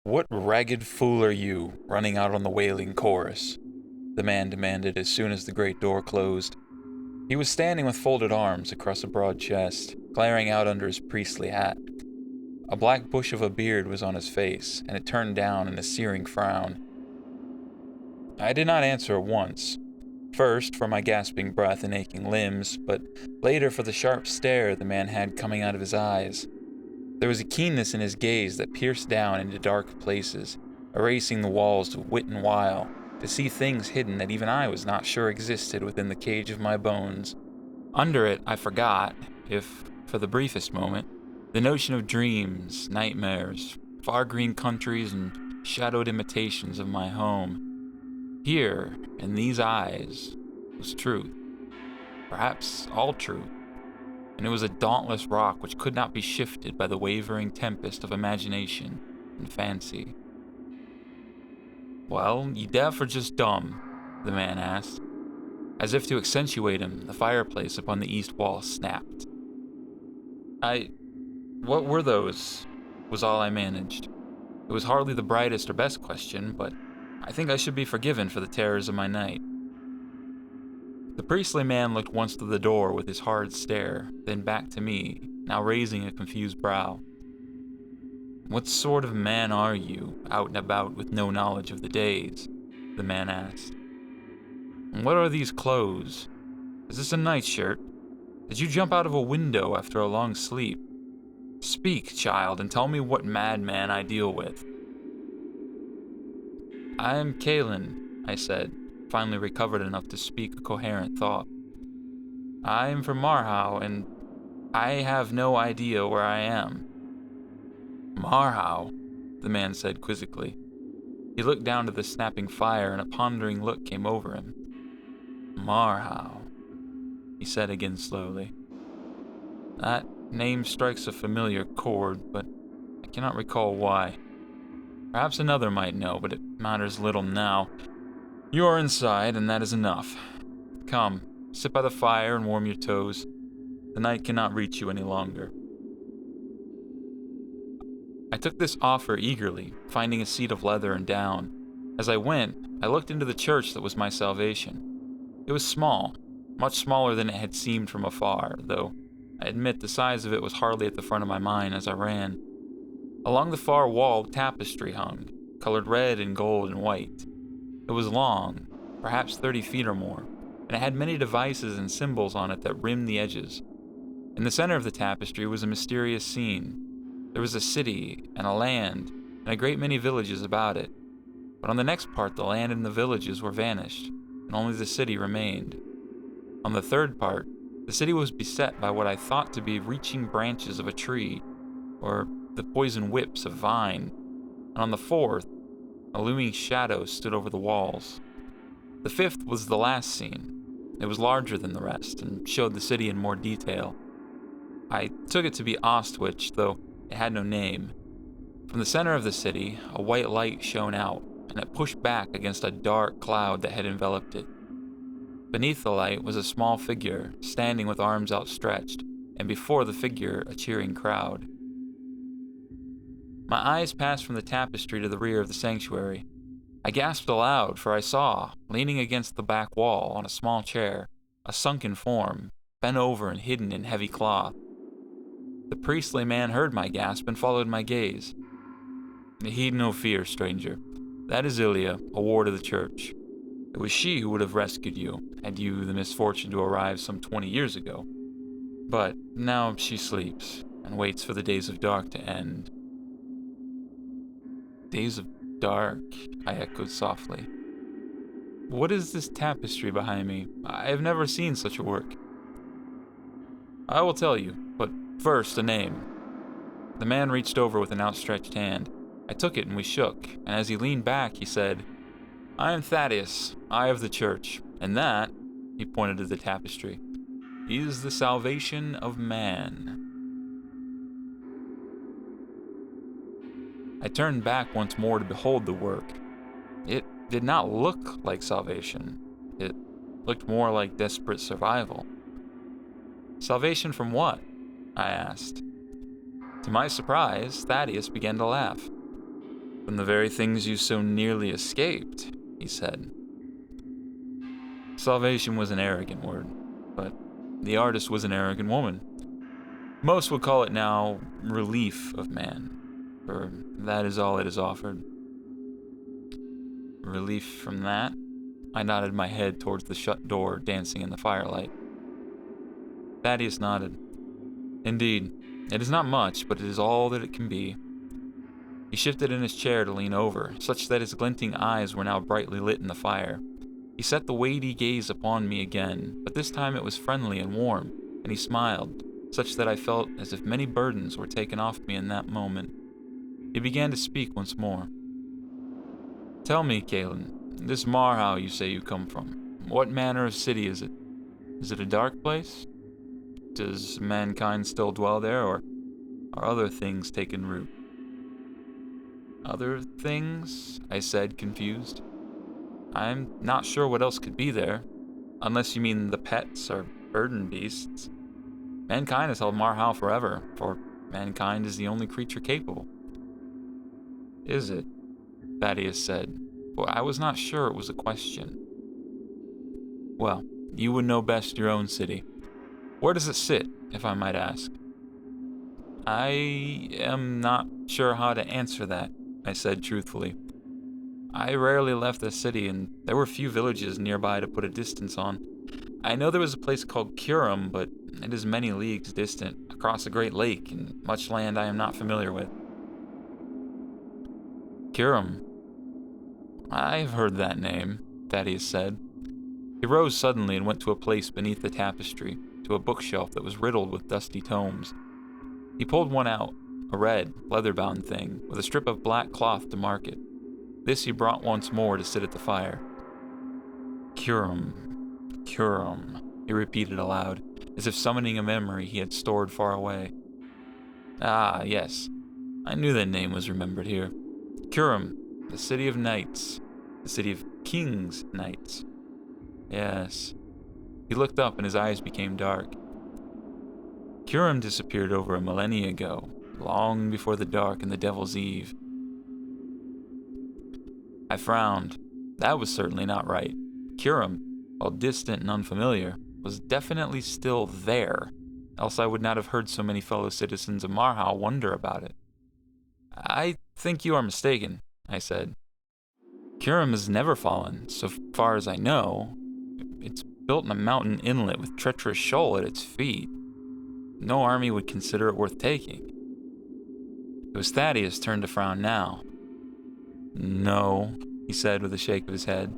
"What ragged fool are you, running out on the wailing chorus?" the man demanded as soon as the great door closed. He was standing with folded arms across a broad chest, glaring out under his priestly hat. A black bush of a beard was on his face, and it turned down in a searing frown. I did not answer at once. First, for my gasping breath and aching limbs, but later for the sharp stare the man had coming out of his eyes. There was a keenness in his gaze that pierced down into dark places, erasing the walls of wit and wile, to see things hidden that even I was not sure existed within the cage of my bones. Under it, I forgot, if for the briefest moment, the notion of dreams, nightmares, far green countries, and shadowed imitations of my home. Here, in these eyes, was truth. Perhaps all truth. And it was a dauntless rock which could not be shifted by the wavering tempest of imagination and fancy. "Well, you deaf or just dumb?" the man asked. As if to accentuate him, the fireplace upon the east wall snapped. What were those?" was all I managed. It was hardly the brightest or best question, but I think I should be forgiven for the terrors of my night. The priestly man looked once to the door with his hard stare, then back to me, now raising a confused brow. "What sort of man are you, out and about with no knowledge of the days?" the man asked. "And what are these clothes? Is this a nightshirt? Did you jump out of a window after a long sleep? Speak, child, and tell me what madman I deal with." "I am Calen," I said, finally recovered enough to speak a coherent thought. "I am from Marhow, and I have no idea where I am." "Marhow," the man said quizzically. He looked down to the snapping fire, and a pondering look came over him. "Marhow," he said again slowly. "That name strikes a familiar chord, but I cannot recall why. Perhaps another might know, but it matters little now. You are inside, and that is enough. Come, sit by the fire and warm your toes. The night cannot reach you any longer." I took this offer eagerly, finding a seat of leather and down. As I went, I looked into the church that was my salvation. It was small, much smaller than it had seemed from afar, though I admit the size of it was hardly at the front of my mind as I ran. Along the far wall, tapestry hung, colored red and gold and white. It was long, perhaps 30 feet or more, and it had many devices and symbols on it that rimmed the edges. In the center of the tapestry was a mysterious scene. There was a city and a land and a great many villages about it. But on the next part, the land and the villages were vanished, and only the city remained. On the third part, the city was beset by what I thought to be reaching branches of a tree, or the poison whips of vine, and on the fourth, a looming shadow stood over the walls. The fifth was the last scene. It was larger than the rest, and showed the city in more detail. I took it to be Ostwich, though it had no name. From the center of the city, a white light shone out, and it pushed back against a dark cloud that had enveloped it. Beneath the light was a small figure, standing with arms outstretched, and before the figure a cheering crowd. My eyes passed from the tapestry to the rear of the sanctuary. I gasped aloud, for I saw, leaning against the back wall on a small chair, a sunken form, bent over and hidden in heavy cloth. The priestly man heard my gasp and followed my gaze. "Heed no fear, stranger. That is Ilya, a ward of the church. It was she who would have rescued you, had you the misfortune to arrive some 20 years ago. But now she sleeps, and waits for the days of dark to end." "Days of dark," I echoed softly. "What is this tapestry behind me? I have never seen such a work." "I will tell you, but first a name." The man reached over with an outstretched hand. I took it and we shook, and as he leaned back, he said, "I am Thaddeus, eye of the church, and that," he pointed to the tapestry, "is the salvation of man." I turned back once more to behold the work. It did not look like salvation. It looked more like desperate survival. "Salvation from what?" I asked. To my surprise, Thaddeus began to laugh. From the very things you so nearly escaped, he said. Salvation was an arrogant word, but the artist was an arrogant woman. Most would call it now relief of man, for that is all it is offered. Relief from that? I nodded my head towards the shut door dancing in the firelight. Badias nodded. Indeed, it is not much, but it is all that it can be. He shifted in his chair to lean over, such that his glinting eyes were now brightly lit in the fire. He set the weighty gaze upon me again, but this time it was friendly and warm, and he smiled, such that I felt as if many burdens were taken off me in that moment. He began to speak once more. Tell me, Calen, this Marhow you say you come from, what manner of city is it? Is it a dark place? Does mankind still dwell there, or are other things taken root? Other things? I said, confused. I'm not sure what else could be there, unless you mean the pets or burden beasts. Mankind has held Marhow forever, for mankind is the only creature capable. Is it? Badias said, for I was not sure it was a question. Well, you would know best your own city. Where does it sit, if I might ask? I am not sure how to answer that, I said truthfully. I rarely left the city, and there were few villages nearby to put a distance on. I know there was a place called Kyrem, but it is many leagues distant, across a great lake, and much land I am not familiar with. Kyrem. I've heard that name, Badias said. He rose suddenly and went to a place beneath the tapestry, to a bookshelf that was riddled with dusty tomes. He pulled one out, a red, leather-bound thing, with a strip of black cloth to mark it. This he brought once more to sit at the fire. Kyrem, Kyrem, he repeated aloud, as if summoning a memory he had stored far away. Ah, yes, I knew that name was remembered here. Kyrem, the city of knights, the city of kings' knights. Yes. He looked up and his eyes became dark. Kyrem disappeared over a millennia ago, long before the dark and the Devil's Eve. I frowned. That was certainly not right. Kyrem, while distant and unfamiliar, was definitely still there, else I would not have heard so many fellow citizens of Marhow wonder about it. I think you are mistaken, I said. Kyrem has never fallen, so far as I know. It's built in a mountain inlet with treacherous shoal at its feet. No army would consider it worth taking. It was Thaddeus' turn to frown now. No, he said with a shake of his head.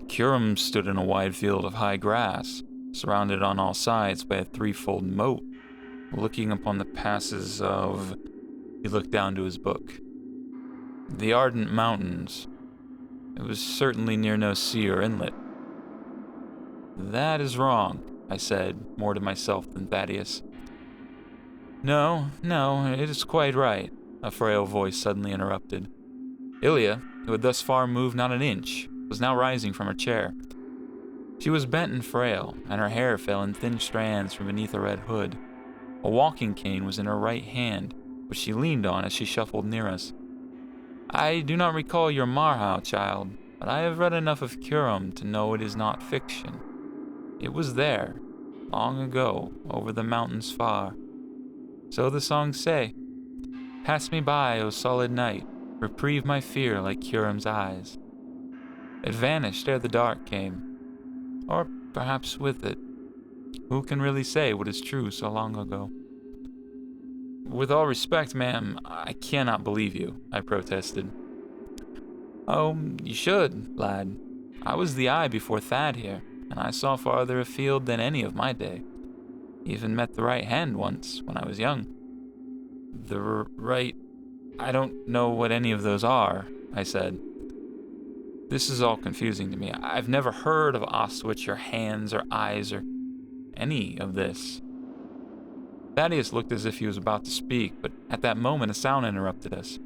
Kyrem stood in a wide field of high grass, surrounded on all sides by a threefold moat, looking upon the passes of... He looked down to his book. The Ardent Mountains. It was certainly near no sea or inlet. That is wrong, I said, more to myself than Thaddeus. No, it is quite right, a frail voice suddenly interrupted. Ilya, who had thus far moved not an inch, was now rising from her chair. She was bent and frail, and her hair fell in thin strands from beneath a red hood. A walking cane was in her right hand, which she leaned on as she shuffled near us. I do not recall your Marhow, child, but I have read enough of Kyrem to know it is not fiction. It was there, long ago, over the mountains far. So the songs say. Pass me by, O solid night, reprieve my fear like Kyrem's eyes. It vanished ere the dark came, or perhaps with it. Who can really say what is true so long ago? With all respect, ma'am, I cannot believe you, I protested. Oh, you should, lad. I was the eye before Thad here, and I saw farther afield than any of my day. Even met the right hand once, when I was young. The right... I don't know what any of those are, I said. This is all confusing to me. I've never heard of Oswich or hands or eyes or any of this. Thaddeus looked as if he was about to speak, but at that moment a sound interrupted us.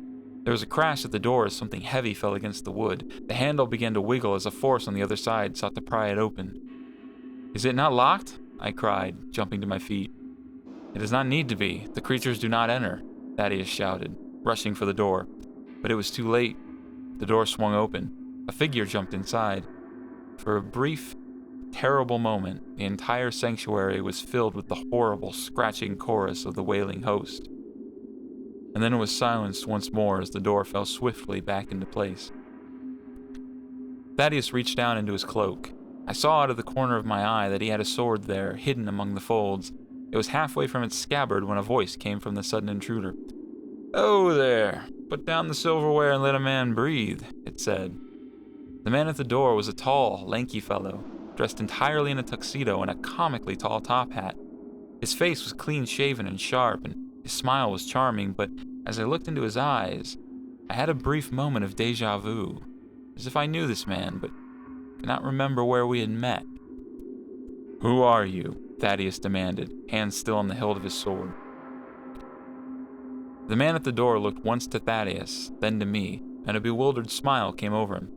There was a crash at the door as something heavy fell against the wood. The handle began to wiggle as a force on the other side sought to pry it open. Is it not locked? I cried, jumping to my feet. It does not need to be. The creatures do not enter, Thaddeus shouted, rushing for the door. but it was too late. The door swung open. A figure jumped inside. For a brief, terrible moment, the entire sanctuary was filled with the horrible, scratching chorus of the wailing host. And then it was silenced once more as the door fell swiftly back into place. Badias reached down into his cloak. I saw out of the corner of my eye that he had a sword there, hidden among the folds. It was halfway from its scabbard when a voice came from the sudden intruder. "Oh there, put down the silverware and let a man breathe," it said. The man at the door was a tall, lanky fellow, dressed entirely in a tuxedo and a comically tall top hat. His face was clean-shaven and sharp, and his smile was charming, but as I looked into his eyes, I had a brief moment of déjà vu, as if I knew this man, but could not remember where we had met. "Who are you?" Thaddeus demanded, hands still on the hilt of his sword. The man at the door looked once to Thaddeus, then to me, and a bewildered smile came over him.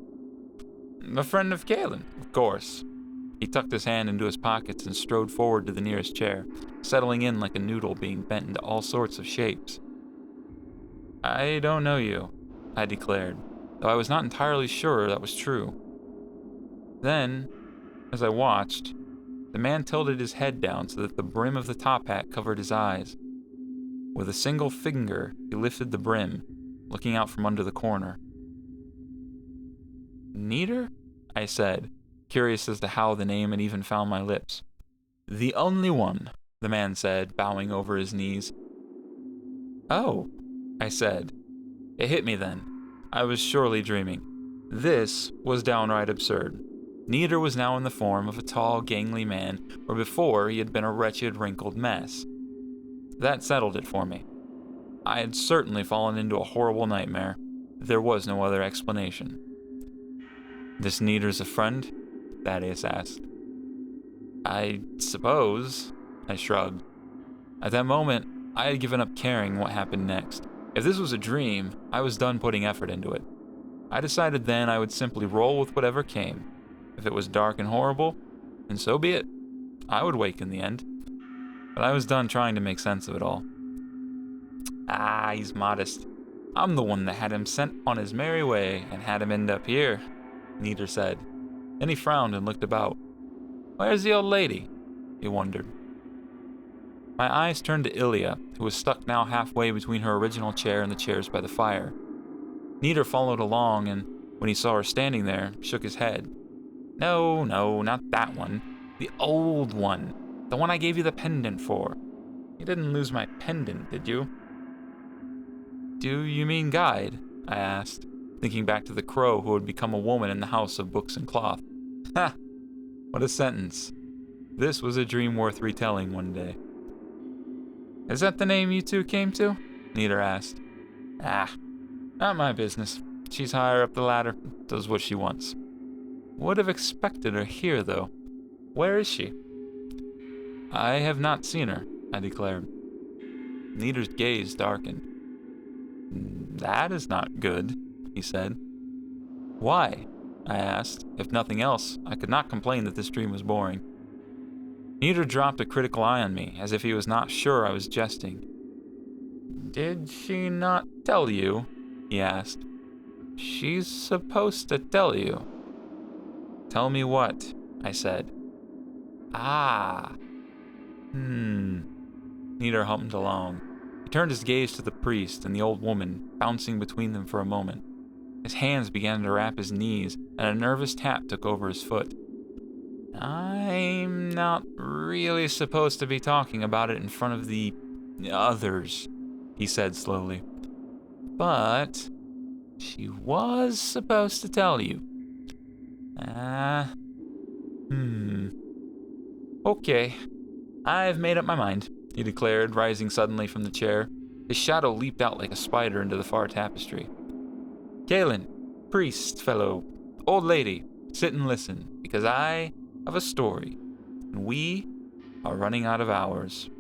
"A friend of Calen, of course." He tucked his hand into his pockets and strode forward to the nearest chair, settling in like a noodle being bent into all sorts of shapes. "I don't know you," I declared, though I was not entirely sure that was true. Then, as I watched, the man tilted his head down so that the brim of the top hat covered his eyes. With a single finger, he lifted the brim, looking out from under the corner. "Neater?" I said, curious as to how the name had even found my lips. "The only one," the man said, bowing over his knees. "Oh," I said. It hit me then. I was surely dreaming. This was downright absurd. Neater was now in the form of a tall, gangly man, where before he had been a wretched, wrinkled mess. That settled it for me. I had certainly fallen into a horrible nightmare. There was no other explanation. "This Neater's a friend?" Badias asked. "I suppose," I shrugged. At that moment, I had given up caring what happened next. If this was a dream, I was done putting effort into it. I decided then I would simply roll with whatever came. If it was dark and horrible, then so be it. I would wake in the end. But I was done trying to make sense of it all. "Ah, he's modest. I'm the one that had him sent on his merry way and had him end up here," Neater said. Then he frowned and looked about. "Where's the old lady?" he wondered. My eyes turned to Ilya, who was stuck now halfway between her original chair and the chairs by the fire. Neater followed along, and when he saw her standing there, shook his head. No, not that one. The old one. The one I gave you the pendant for. You didn't lose my pendant, did you?" "Do you mean guide?" I asked, thinking back to the crow who had become a woman in the house of books and cloth. Ha! What a sentence. This was a dream worth retelling one day. "Is that the name you two came to?" Neater asked. "Ah, not my business. She's higher up the ladder, does what she wants." Would have expected her here, though. "Where is she?" "I have not seen her," I declared. Neater's gaze darkened. "That is not good," he said. "Why?" I asked. If nothing else, I could not complain that this dream was boring. Neater dropped a critical eye on me, as if he was not sure I was jesting. "Did she not tell you?" he asked. "She's supposed to tell you." "Tell me what?" I said. "Ah. Neater hummed along. He turned his gaze to the priest and the old woman, bouncing between them for a moment. His hands began to wrap his knees, and a nervous tap took over his foot. "I'm not really supposed to be talking about it in front of the others," he said slowly. "But she was supposed to tell you." "Okay, I've made up my mind," he declared, rising suddenly from the chair. His shadow leaped out like a spider into the far tapestry. "Calen, priest fellow, old lady, sit and listen, because I have a story, and we are running out of hours."